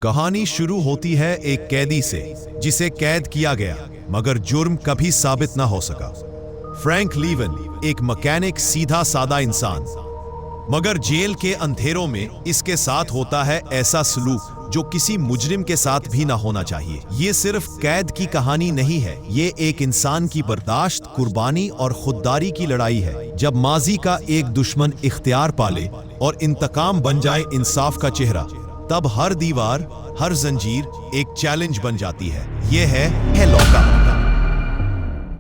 कहानी शुरू होती है एक कैदी से जिसे कैद किया गया मगर जुर्म कभी साबित ना हो सका। फ्रैंक लीवन एक मैकेनिक, सीधा सादा इंसान, मगर जेल के अंधेरों में इसके साथ होता है ऐसा सलूक जो किसी मुजरिम के साथ भी ना होना चाहिए। ये सिर्फ कैद की कहानी नहीं है, ये एक इंसान की बर्दाश्त, कुर्बानी और खुददारी की लड़ाई है। जब माजी का एक दुश्मन इख्तियार पाले और इंतकाम बन जाए इंसाफ का चेहरा, तब हर दीवार, हर जंजीर एक चैलेंज बन जाती है। यह है लौका।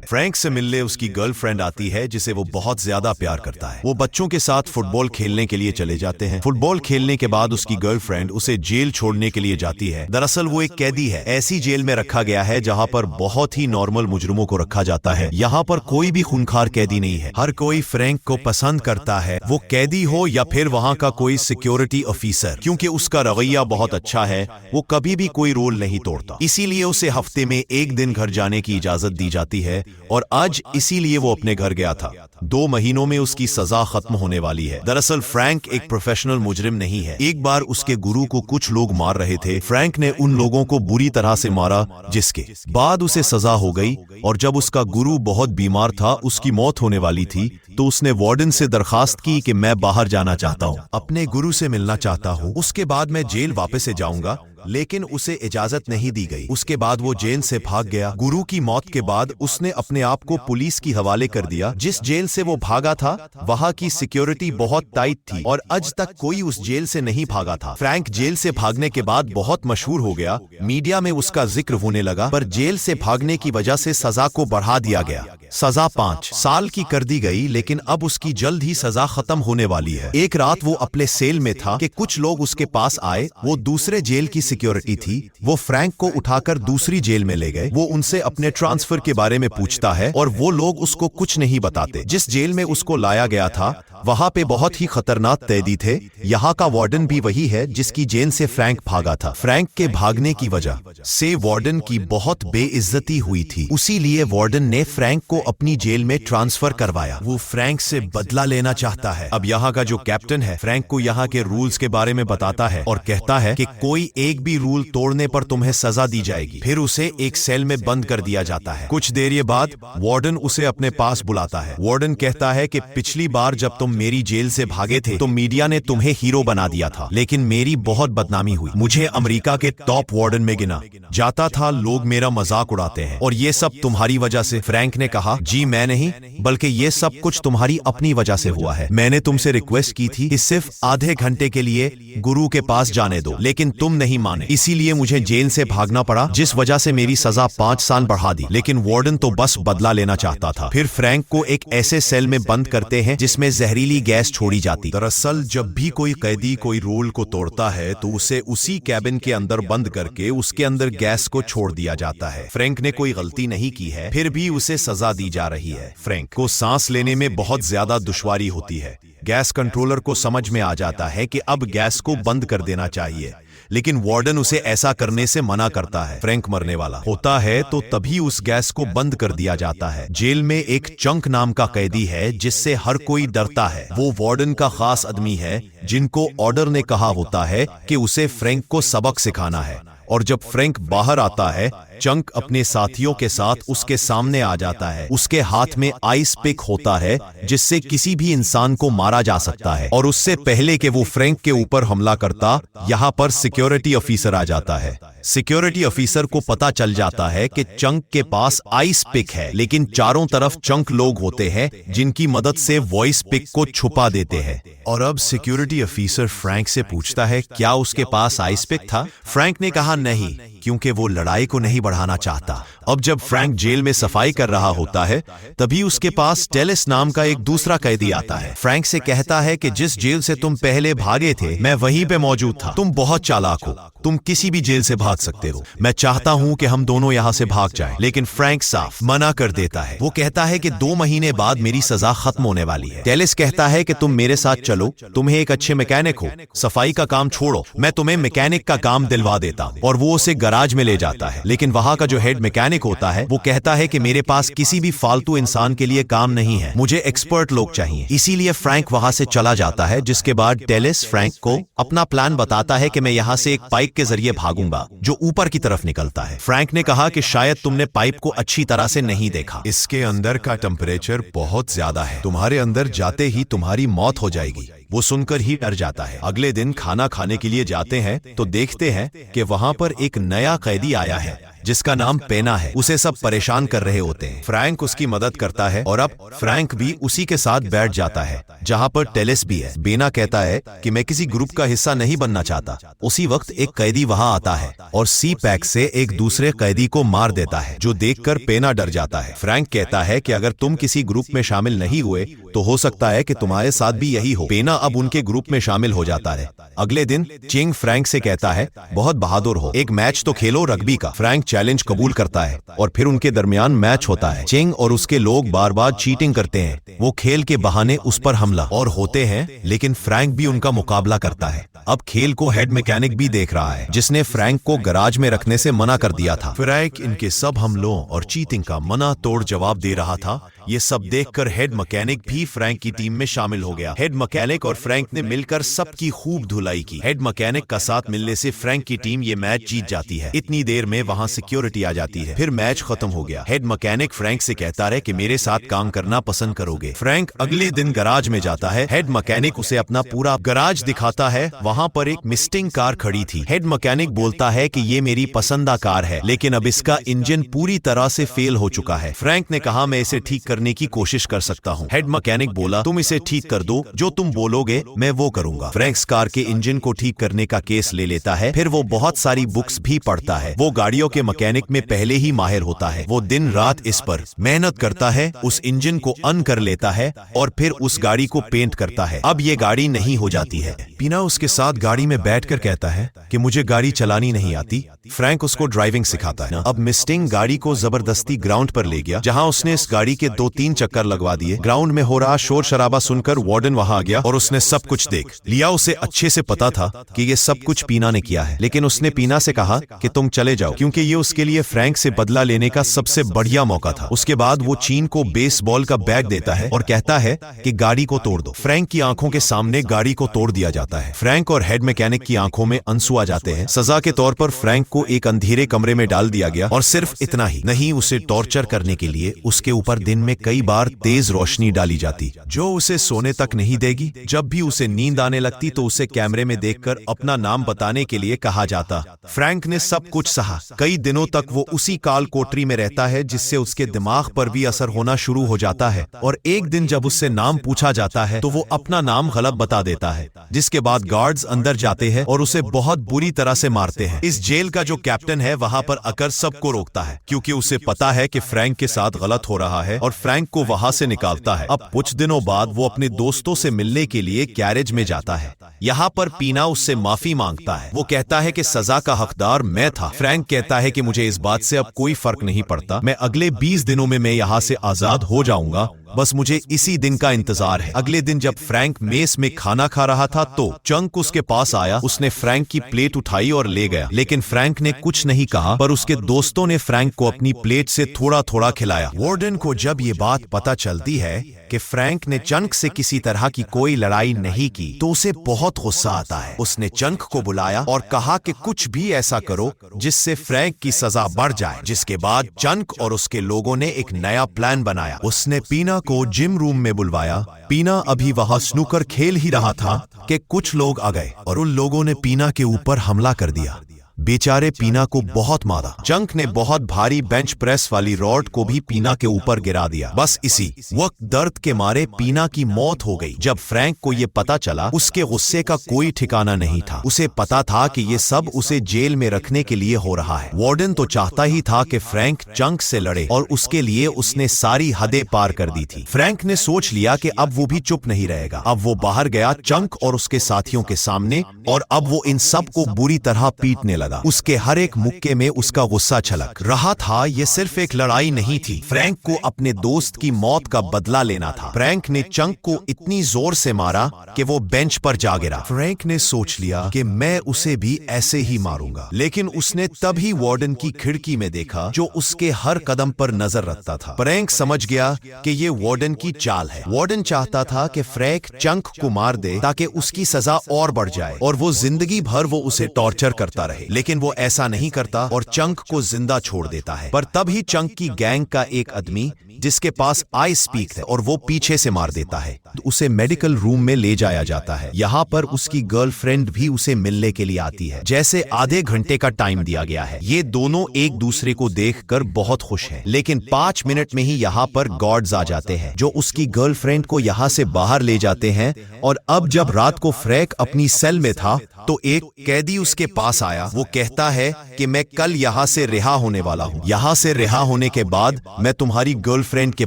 फ्रैंक से मिलने उसकी गर्लफ्रेंड आती है जिसे वो बहुत ज्यादा प्यार करता है। वो बच्चों के साथ फुटबॉल खेलने के लिए चले जाते हैं। फुटबॉल खेलने के बाद उसकी गर्लफ्रेंड उसे जेल छोड़ने के लिए जाती है। दरअसल वो एक कैदी है। ऐसी जेल में रखा गया है जहाँ पर बहुत ही नॉर्मल मुजरिमों को रखा जाता है। यहाँ पर कोई भी खूंखार कैदी नहीं है। हर कोई फ्रैंक को पसंद करता है, वो कैदी हो या फिर वहाँ का कोई सिक्योरिटी ऑफिसर, क्योंकि उसका रवैया बहुत अच्छा है। वो कभी भी कोई रूल नहीं तोड़ता, इसीलिए उसे हफ्ते में एक दिन घर जाने की इजाजत दी जाती है और आज इसीलिए वो अपने घर गया था। 2 महीनों में उसकी सजा खत्म होने वाली है। दरअसल फ्रैंक एक प्रोफेशनल मुजरिम नहीं है। एक बार उसके गुरु को कुछ लोग मार रहे थे। फ्रैंक ने उन लोगों को बुरी तरह से मारा, जिसके बाद उसे सजा हो गई। और जब उसका गुरु बहुत बीमार था, उसकी मौत होने वाली थी, तो उसने वार्डन से दरखास्त की कि मैं बाहर जाना चाहता हूँ, अपने गुरु से मिलना चाहता हूँ, उसके बाद मैं जेल वापस से जाऊंगा। लेकिन उसे इजाजत नहीं दी गई। उसके बाद वो जेल से भाग गया। गुरु की मौत के बाद उसने अपने आप को पुलिस की हवाले कर दिया। जिस जेल से वो भागा था, वहाँ की सिक्योरिटी बहुत टाइट थी और आज तक कोई उस जेल से नहीं भागा था। फ्रैंक जेल से भागने के बाद बहुत मशहूर हो गया, मीडिया में उसका जिक्र होने लगा, पर जेल से भागने की वजह से सजा को बढ़ा दिया गया। सजा 5 साल की कर दी गई, लेकिन अब उसकी जल्द ही सजा खत्म होने वाली है। एक रात वो अपने सेल में था कि कुछ लोग उसके पास आए। वो दूसरे जेल की सिक्योरिटी थी। वो फ्रैंक को उठाकर दूसरी जेल में ले गए। वो उनसे अपने ट्रांसफर के बारे में पूछता है और वो लोग उसको कुछ नहीं बताते। जिस जेल में उसको लाया गया था, वहां पे बहुत ही खतरनाक कैदी थे। यहाँ का वार्डन भी वही है जिसकी जेल से फ्रैंक भागा था। फ्रैंक के भागने की वजह से वार्डन की बहुत बेइज्जती हुई थी, इसीलिए वार्डन ने फ्रैंक को अपनी जेल में ट्रांसफर करवाया। वो फ्रैंक से बदला लेना चाहता है। अब यहाँ का जो कैप्टन है, फ्रैंक को यहाँ के रूल्स के बारे में बताता है और कहता है कि कोई एक भी रूल तोड़ने पर तुम्हें सजा दी जाएगी। फिर उसे एक सेल में बंद कर दिया जाता है। कुछ देर बाद वार्डन उसे अपने पास बुलाता है। वार्डन कहता है कि पिछली बार जब तुम मेरी जेल से भागे थे तो मीडिया ने तुम्हें हीरो बना दिया था, लेकिन मेरी बहुत बदनामी हुई। मुझे अमेरिका के टॉप वार्डन में गिना जाता था। लोग मेरा मजाक उड़ाते हैं और ये सब तुम्हारी वजह से। फ्रैंक ने कहा, जी मैं नहीं, बल्कि ये सब कुछ तुम्हारी अपनी वजह से हुआ है। मैंने तुमसे रिक्वेस्ट की थी कि सिर्फ आधे घंटे के लिए गुरु के पास जाने दो, लेकिन तुम नहीं माने, इसीलिए मुझे जेल से भागना पड़ा, जिस वजह से मेरी सजा 5 साल बढ़ा दी। लेकिन वार्डन तो बस बदला लेना चाहता था। फिर फ्रैंक को एक ऐसे सेल में बंद करते हैं जिसमें जहरीली गैस छोड़ी जाती। दरअसल जब भी कोई कैदी कोई रूल को तोड़ता है तो उसे उसी कैबिन के अंदर बंद करके उसके अंदर गैस को छोड़ दिया जाता है। फ्रैंक ने कोई गलती नहीं की है, फिर भी उसे सजा दी जा रही है। फ्रैंक को सांस लेने में बहुत ज्यादा दुश्वारी होती है। गैस कंट्रोलर को समझ में आ जाता है कि अब गैस को बंद कर देना चाहिए, लेकिन वार्डन उसे ऐसा करने से मना करता है। फ्रैंक मरने वाला होता है तो तभी उस गैस को बंद कर दिया जाता है। जेल में एक चंक नाम का कैदी है जिससे हर कोई डरता है। वो वार्डन का खास आदमी है जिनको ऑर्डर ने कहा होता है कि उसे फ्रैंक को सबक सिखाना है। और जब फ्रैंक बाहर आता है, चंक अपने साथियों के साथ उसके सामने आ जाता है। उसके हाथ में आइस पिक होता है जिससे किसी भी इंसान को मारा जा सकता है। और उससे पहले कि वो फ्रैंक के ऊपर हमला करता, यहाँ पर सिक्योरिटी ऑफिसर आ जाता है। सिक्योरिटी ऑफिसर को पता चल जाता है कि चंक के पास आइस पिक है, लेकिन चारों तरफ चंक लोग होते हैं जिनकी मदद से वॉइस पिक को छुपा देते हैं। और अब सिक्योरिटी ऑफिसर फ्रैंक से पूछता है, क्या उसके पास आइस पिक था? फ्रैंक ने कहा नहीं, क्योंकि वो लड़ाई को नहीं बढ़ाना चाहता। अब जब फ्रैंक जेल में सफाई कर रहा होता है, तभी उसके पास टेलिस नाम का एक दूसरा कैदी आता है। फ्रैंक से कहता है कि जिस जेल से तुम पहले भागे थे, मैं वहीं पे मौजूद था। तुम बहुत चालाक हो, तुम किसी भी जेल से भाग सकते हो। मैं चाहता हूं कि हम दोनों यहां से भाग जाएं। लेकिन फ्रैंक साफ मना कर देता है। वो कहता है कि 2 महीने बाद मेरी सजा खत्म होने वाली है। टेलिस कहता है कि तुम मेरे साथ चलो, तुम्हें एक अच्छे मैकेनिक हो, सफाई का काम छोड़ो, मैं तुम्हें मैकेनिक का काम दिलवा देता हूं। और वो उसे गराज में ले जाता है। लेकिन वहाँ का जो हेड मैकेनिक होता है वो कहता है कि मेरे पास किसी भी फालतू इंसान के लिए काम नहीं है, मुझे एक्सपर्ट लोग चाहिए। इसीलिए फ्रैंक वहाँ से चला जाता है, जिसके बाद टेलिस फ्रैंक को अपना प्लान बताता है कि मैं यहाँ से एक पाइप के जरिए भागूंगा जो ऊपर की तरफ निकलता है। फ्रैंक ने कहा कि शायद तुमने पाइप को अच्छी तरह से नहीं देखा, इसके अंदर का टेम्परेचर बहुत ज्यादा है, तुम्हारे अंदर जाते ही तुम्हारी मौत हो जाएगी। वो सुनकर ही डर जाता है। अगले दिन खाना खाने के लिए जाते हैं तो देखते हैं कि वहां पर एक नया कैदी आया है जिसका नाम पेना है। उसे सब परेशान कर रहे होते हैं। फ्रैंक उसकी मदद करता है और अब फ्रैंक भी उसी के साथ बैठ जाता है जहां पर टेलिस भी है। पेना कहता है कि मैं किसी ग्रुप का हिस्सा नहीं बनना चाहता। उसी वक्त एक कैदी वहां आता है और सी पैक से एक दूसरे कैदी को मार देता है, जो देखकर पेना डर जाता है। फ्रैंक कहता है कि अगर तुम किसी ग्रुप में शामिल नहीं हुए तो हो सकता है कि तुम्हारे साथ भी यही हो। पेना अब उनके ग्रुप में शामिल हो जाता है। अगले दिन चिंग फ्रैंक से कहता है बहुत बहादुर हो, एक मैच तो खेलो रग्बी का। फ्रैंक चैलेंज कबूल करता है और फिर उनके दरमियान मैच होता है। चिंग और उसके लोग बार बार चीटिंग करते हैं। वो खेल के बहाने उस पर हमला और होते हैं, लेकिन फ्रैंक भी उनका मुकाबला करता है। अब खेल को हेड मैकेनिक भी देख रहा है, जिसने फ्रैंक को गराज में रखने से मना कर दिया था। फ्रैंक इनके सब हमलों और चीटिंग का मना तोड़ जवाब दे रहा था। ये सब देखकर हेड मैकेनिक भी फ्रैंक की टीम में शामिल हो गया। हेड मैकेनिक और फ्रैंक ने मिलकर सबकी खूब धुलाई की। हेड मैकेनिक का साथ मिलने से फ्रैंक की टीम ये मैच जीत जाती है। इतनी देर में वहां सिक्योरिटी आ जाती है। फिर मैच खत्म हो गया। हेड मैकेनिक फ्रैंक से कहता है कि मेरे साथ काम करना पसंद करोगे। फ्रैंक अगले दिन गराज में जाता है। हेड मैकेनिक उसे अपना पूरा गराज दिखाता है। वहां पर एक मिस्टिंग कार खड़ी थी। हेड मैकेनिक बोलता है कि ये मेरी पसंदीदा कार है, लेकिन अब इसका इंजन पूरी तरह से फेल हो चुका है। फ्रैंक ने कहा मैं इसे ठीक करने की कोशिश कर सकता हूँ। हेड मैकेनिक बोला तुम इसे ठीक कर दो, जो तुम बोलोगे मैं वो करूंगा। फ्रैंक कार के इंजन को ठीक करने का केस ले लेता है। फिर वो बहुत सारी बुक्स भी पढ़ता है। वो गाड़ियों के मैकेनिक में पहले ही माहिर होता है। वो दिन रात इस पर मेहनत करता है, उस इंजन को अन कर लेता है और फिर उस गाड़ी को पेंट करता है। अब ये गाड़ी नहीं हो जाती है। पीना उसके साथ गाड़ी में बैठकर कहता है कि मुझे गाड़ी चलानी नहीं आती। फ्रैंक उसको ड्राइविंग सिखाता है। अब मिस्टिंग गाड़ी को जबरदस्ती ग्राउंड पर ले गया, जहां उसने इस गाड़ी के 2-3 चक्कर लगवा दिए। ग्राउंड में हो रहा शोर शराबा सुनकर वार्डन वहां आ गया और उसने सब कुछ देख लिया। उसे अच्छे से पता था कि ये सब कुछ पीना ने किया है, लेकिन उसने पीना से कहा कि तुम चले जाओ, क्योंकि ये उसके लिए फ्रैंक से बदला लेने का सबसे बढ़िया मौका था। उसके बाद वो चीन को बेसबॉल का बैग देता है और कहता है कि गाड़ी को तोड़ दो। फ्रैंक की आंखों के सामने गाड़ी को तोड़ दिया जाता है। फ्रैंक और हेड मैकेनिक की आंखों में आंसू आ जाते हैं। सजा के तौर पर फ्रैंक को एक अंधेरे कमरे में डाल दिया गया और सिर्फ इतना ही नहीं, उसे टॉर्चर करने के लिए उसके ऊपर दिन में कई बार तेज रोशनी डाली जाती, जो उसे सोने तक नहीं देगी। जब भी उसे नींद आने लगती तो उसे कैमरे में देखकर अपना नाम बताने के लिए कहा जाता। फ्रैंक ने सब कुछ सहा। कई दिनों तक वो उसी काल कोठरी में रहता है, जिससे उसके दिमाग पर भी असर होना शुरू हो जाता है। और एक दिन जब उससे नाम पूछा जाता है तो वो अपना नाम गलत बता देता है, जिसके बाद गार्ड्स अंदर जाते हैं और उसे बहुत बुरी तरह से मारते हैं। इस जेल का जो कैप्टन है वहां पर आकर सबको रोकता है, क्योंकि उसे पता है कि फ्रैंक के साथ गलत हो रहा है, और फ्रैंक को वहां से निकालता है। अब कुछ दिनों बाद वो अपने दोस्तों से मिलने के लिए गैरेज में जाता है। यहाँ पर पीना उससे माफी मांगता है। वो कहता है कि सजा का हकदार मैं था। फ्रैंक कहता है कि मुझे इस बात से अब कोई फर्क नहीं पड़ता, मैं अगले 20 दिनों में मैं यहाँ से आजाद हो जाऊंगा, बस मुझे इसी दिन का इंतजार है। अगले दिन जब फ्रैंक मेस में खाना खा रहा था तो चंक उसके पास आया। उसने फ्रैंक की प्लेट उठाई और ले गया, लेकिन फ्रैंक ने कुछ नहीं कहा, पर उसके दोस्तों ने फ्रैंक को अपनी प्लेट से थोड़ा थोड़ा खिलाया। वार्डन को जब ये बात पता चलती है कि फ्रैंक ने चंक से किसी तरह की कोई लड़ाई नहीं की तो उसे बहुत गुस्सा आता है। उसने चंक को बुलाया और कहा कि कुछ भी ऐसा करो जिससे फ्रैंक की सजा बढ़ जाए। जिसके बाद चंक और उसके लोगों ने एक नया प्लान बनाया। उसने पीना को जिम रूम में बुलवाया। पीना अभी वहां स्नूकर खेल ही रहा था कि कुछ लोग आ गए और उन लोगों ने पीना के ऊपर हमला कर दिया। बेचारे पीना को बहुत मारा। चंक ने बहुत भारी बेंच प्रेस वाली रॉड को भी पीना के ऊपर गिरा दिया। बस इसी वक्त दर्द के मारे पीना की मौत हो गई। जब फ्रैंक को ये पता चला, उसके गुस्से का कोई ठिकाना नहीं था। उसे पता था कि ये सब उसे जेल में रखने के लिए हो रहा है। वार्डन तो चाहता ही था कि फ्रैंक चंक से लड़े, और उसके लिए उसने सारी हदें पार कर दी थी। फ्रैंक ने सोच लिया कि अब वो भी चुप नहीं रहेगा। अब वो बाहर गया चंक और उसके साथियों के सामने, और अब वो इन सब को बुरी तरह पीटने लगा। लगा। उसके हर एक मुक्के में उसका गुस्सा छलक रहा था। ये सिर्फ एक लड़ाई नहीं थी, फ्रैंक को अपने दोस्त की मौत का बदला लेना था। फ्रैंक ने चंक को इतनी जोर से मारा कि वो बेंच पर जा गिरा। फ्रैंक ने सोच लिया कि मैं उसे भी ऐसे ही मारूंगा, लेकिन उसने तभी वार्डन की खिड़की में देखा जो उसके हर कदम पर नजर रखता था। फ्रैंक समझ गया कि ये वार्डन की चाल है। वार्डन चाहता था कि फ्रैंक चंक को मार दे ताकि उसकी सजा और बढ़ जाए और वो जिंदगी भर वो उसे टॉर्चर करता रहे, लेकिन वो ऐसा नहीं करता और चंक को जिंदा छोड़ देता है। पर तभी चंक की गैंग का एक आदमी जिसके पास आई स्पीक है और वो पीछे से मार देता है। उसे मेडिकल रूम में ले जाया जाता है। यहाँ पर उसकी गर्लफ्रेंड भी उसे मिलने के लिए आती है। जैसे आधे घंटे का टाइम दिया गया है। ये दोनों एक दूसरे को देखकर बहुत खुश हैं, लेकिन 5 मिनट में ही यहाँ पर गार्ड्स आ जाते हैं जो उसकी गर्लफ्रेंड को यहाँ से बाहर ले जाते हैं। और अब जब रात को फ्रैंक अपनी सेल में था तो एक कैदी उसके पास आया। वो कहता है कि मैं कल यहाँ से रिहा होने वाला हूँ। यहाँ से रिहा होने के बाद मैं तुम्हारी गर्लफ्रेंड के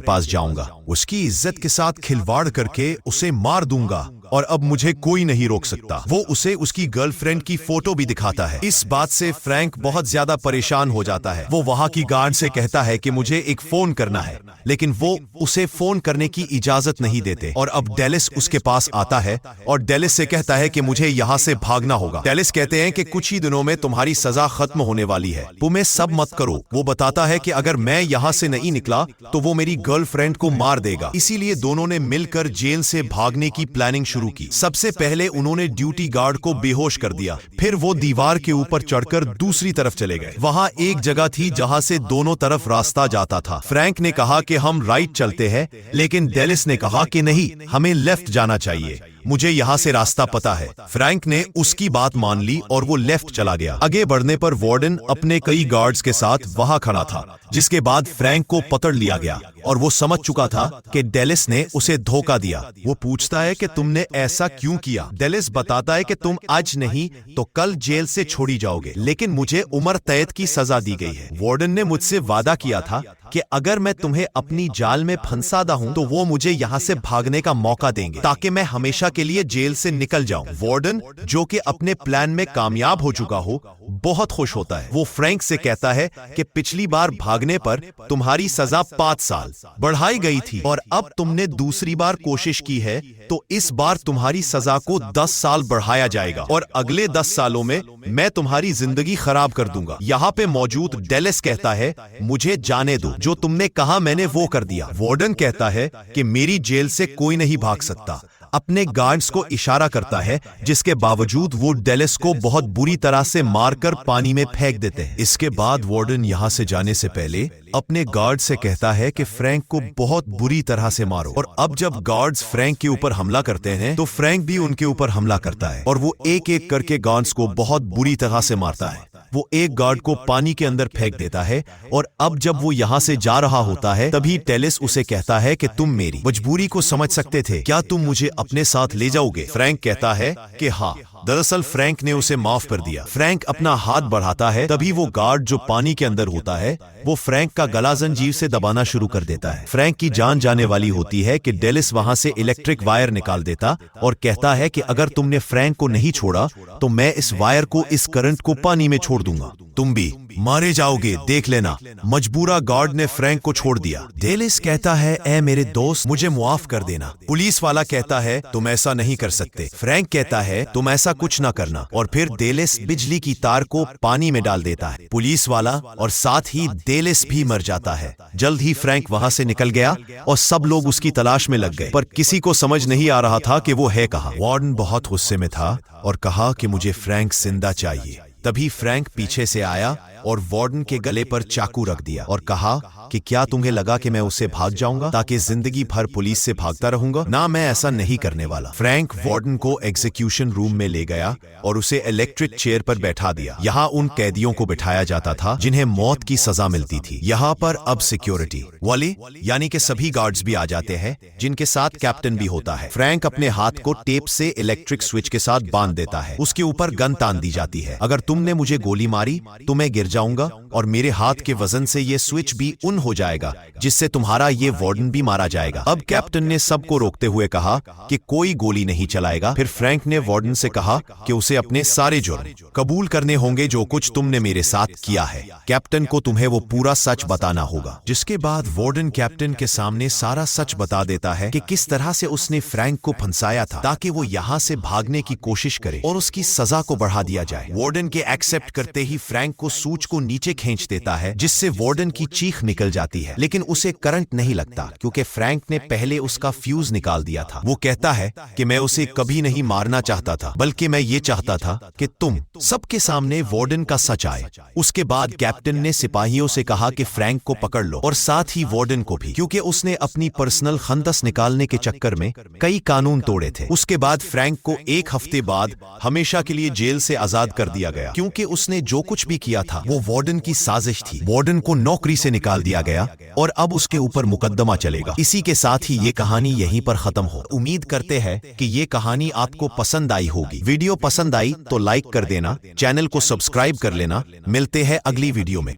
पास जाऊंगा, उसकी इज्जत के साथ खिलवाड़ करके उसे मार दूंगा और अब मुझे कोई नहीं रोक सकता। वो उसे उसकी गर्लफ्रेंड की फोटो भी दिखाता है। इस बात से फ्रैंक बहुत ज्यादा परेशान हो जाता है। वो वहां की गार्ड से कहता है कि मुझे एक फोन करना है, लेकिन वो उसे फोन करने की इजाजत नहीं देते। और अब डेलिस उसके पास आता है और डेलिस से कहता है कि मुझे यहाँ से भागना होगा। डेलिस कहते हैं कि कुछ ही दिनों में तुम्हारी सजा खत्म होने वाली है, तुम्हें सब मत करो। वो बताता है कि अगर मैं यहाँ से नहीं निकला तो वो मेरी गर्लफ्रेंड को मार देगा। इसीलिए दोनों ने मिलकर जेल से भागने की प्लानिंग शुरू की। सबसे पहले उन्होंने ड्यूटी गार्ड को बेहोश कर दिया, फिर वो दीवार के ऊपर चढ़कर दूसरी तरफ चले गए। वहां एक जगह थी जहां से दोनों तरफ रास्ता जाता था। फ्रैंक ने कहा कि हम राइट चलते हैं, लेकिन डेलिस ने कहा कि नहीं, हमें लेफ्ट जाना चाहिए, मुझे यहाँ से रास्ता पता है। फ्रैंक ने उसकी बात मान ली और वो लेफ्ट चला गया। आगे बढ़ने पर वार्डन अपने कई गार्ड्स के साथ वहां खड़ा था, जिसके बाद फ्रैंक को पकड़ लिया गया और वो समझ चुका था कि डेलिस ने उसे धोखा दिया। वो पूछता है कि तुमने ऐसा क्यों किया? डेलिस बताता है कि तुम आज नहीं तो कल जेल से छोड़ी जाओगे, लेकिन मुझे उम्र कैद की सजा दी गई है। वार्डन ने मुझसे वादा किया था कि अगर मैं तुम्हें अपनी जाल में फंसाता हूं तो वो मुझे यहाँ से भागने का मौका देंगे ताकि मैं हमेशा के लिए जेल से निकल जाऊं। वार्डन, जो कि अपने प्लान में कामयाब हो चुका हो, बहुत खुश होता है। वो फ्रैंक से कहता है कि पिछली बार भागने पर तुम्हारी सजा 5 साल बढ़ाई गई थी और अब तुमने दूसरी बार कोशिश की है तो इस बार तुम्हारी सजा को 10 साल बढ़ाया जाएगा और अगले 10 सालों में मैं तुम्हारी जिंदगी खराब कर दूंगा। यहाँ पे मौजूद डेलिस कहता है, मुझे जाने दो, जो तुमने कहा मैंने वो कर दिया। वार्डन कहता है कि मेरी जेल से कोई नहीं भाग सकता। अपने गार्ड्स को इशारा करता है, जिसके बावजूद वो डेलिस को बहुत बुरी तरह से मारकर पानी में फेंक देते हैं। इसके बाद वार्डन यहाँ से जाने से पहले अपने गार्ड से कहता है कि फ्रैंक को बहुत बुरी तरह से मारो। और अब जब गार्ड्स फ्रैंक के ऊपर हमला करते हैं तो फ्रैंक भी उनके ऊपर हमला करता है और वो एक एक करके गार्ड्स को बहुत बुरी तरह से मारता है। वो एक गार्ड को पानी के अंदर फेंक देता है और अब जब वो यहाँ से जा रहा होता है तभी डेलिस उसे कहता है कि तुम मेरी मजबूरी को समझ सकते थे, क्या तुम मुझे अपने साथ ले जाओगे? फ्रैंक कहता है कि हाँ। दरअसल फ्रैंक ने उसे माफ कर दिया। फ्रैंक अपना हाथ बढ़ाता है, तभी वो गार्ड जो पानी के अंदर होता है वो फ्रैंक का गला जंजीर से दबाना शुरू कर देता है। फ्रैंक की जान जाने वाली होती है कि डेलिस वहां से इलेक्ट्रिक वायर निकाल देता और कहता है कि अगर तुमने फ्रैंक को नहीं छोड़ा तो मैं इस वायर को, इस करंट को पानी में छोड़ दूंगा, तुम भी मारे जाओगे, देख लेना। मजबूरा गार्ड ने फ्रैंक को छोड़ दिया। डेलिस कहता है, ऐ मेरे दोस्त, मुझे मुआफ कर देना। पुलिस वाला कहता है, तुम ऐसा नहीं कर सकते। फ्रैंक कहता है, तुम ऐसा कुछ ना करना। और फिर डेलिस बिजली की तार को पानी में डाल देता है। पुलिस वाला और साथ ही डेलिस भी मर जाता है। जल्द ही फ्रैंक वहां से निकल गया और सब लोग उसकी तलाश में लग गए, पर किसी को समझ नहीं आ रहा था कि वो है कहाँ। वार्डन बहुत गुस्से में था और कहा कि मुझे फ्रैंक जिंदा चाहिए। तभी फ्रैंक पीछे से आया और वार्डन के गले पर चाकू रख दिया और कहा कि क्या तुम्हें लगा कि मैं उससे भाग जाऊंगा ताकि जिंदगी भर पुलिस से भागता रहूंगा? ना, मैं ऐसा नहीं करने वाला। फ्रैंक वार्डन को एग्जीक्यूशन रूम में ले गया और उसे इलेक्ट्रिक चेयर पर बैठा दिया। यहाँ उन कैदियों को बिठाया जाता था जिन्हें मौत की सजा मिलती थी। यहाँ पर अब सिक्योरिटी वाले यानी कि सभी गार्ड्स भी आ जाते हैं, जिनके साथ कैप्टन भी होता है। फ्रैंक अपने हाथ को टेप से इलेक्ट्रिक स्विच के साथ बांध देता है। उसके ऊपर गन तान दी जाती है, अगर तुमने मुझे गोली मारी तो मैं गिर जाऊंगा और मेरे हाथ के वजन से ये स्विच भी ऑन हो जाएगा, जिससे तुम्हारा ये वार्डन भी मारा जाएगा। अब कैप्टन ने सबको रोकते हुए कहा कि कोई गोली नहीं चलाएगा। फिर फ्रैंक ने वार्डन से कहा कि उसे अपने सारे जुर्म कबूल करने होंगे जो कुछ तुमने मेरे साथ किया है। कैप्टन को तुम्हें वो पूरा सच बताना होगा। जिसके बाद वार्डन कैप्टन के सामने सारा सच बता देता है कि किस तरह से उसने फ्रैंक को फंसाया था ताकि वो यहाँ से भागने की कोशिश करे और उसकी सजा को बढ़ा दिया जाए। वार्डन के एक्सेप्ट करते ही फ्रैंक को सूच को नीचे खींच देता है, जिससे वार्डन की चीख निकल जाती है, लेकिन उसे करंट नहीं लगता क्योंकि फ्रैंक ने पहले उसका फ्यूज निकाल दिया था। वो कहता है कि मैं उसे कभी नहीं मारना चाहता था, बल्कि मैं ये चाहता था कि तुम सबके सामने वार्डन का सच आए। उसके बाद कैप्टन ने सिपाहियों से कहा कि फ्रैंक को पकड़ लो और साथ ही वार्डन को भी, क्योंकि उसने अपनी पर्सनल खंदस निकालने के चक्कर में कई कानून तोड़े थे। उसके बाद फ्रैंक को 1 हफ्ते बाद हमेशा के लिए जेल से आजाद कर दिया गया, क्योंकि उसने जो कुछ भी किया था वो वार्डन की साजिश थी। वार्डन को नौकरी से निकाल दिया गया और अब उसके ऊपर मुकदमा चलेगा। इसी के साथ ही ये कहानी यहीं पर खत्म हो। उम्मीद करते हैं कि ये कहानी आपको पसंद आई होगी। वीडियो पसंद आई तो लाइक कर देना, चैनल को सब्सक्राइब कर लेना। मिलते हैं अगली वीडियो में।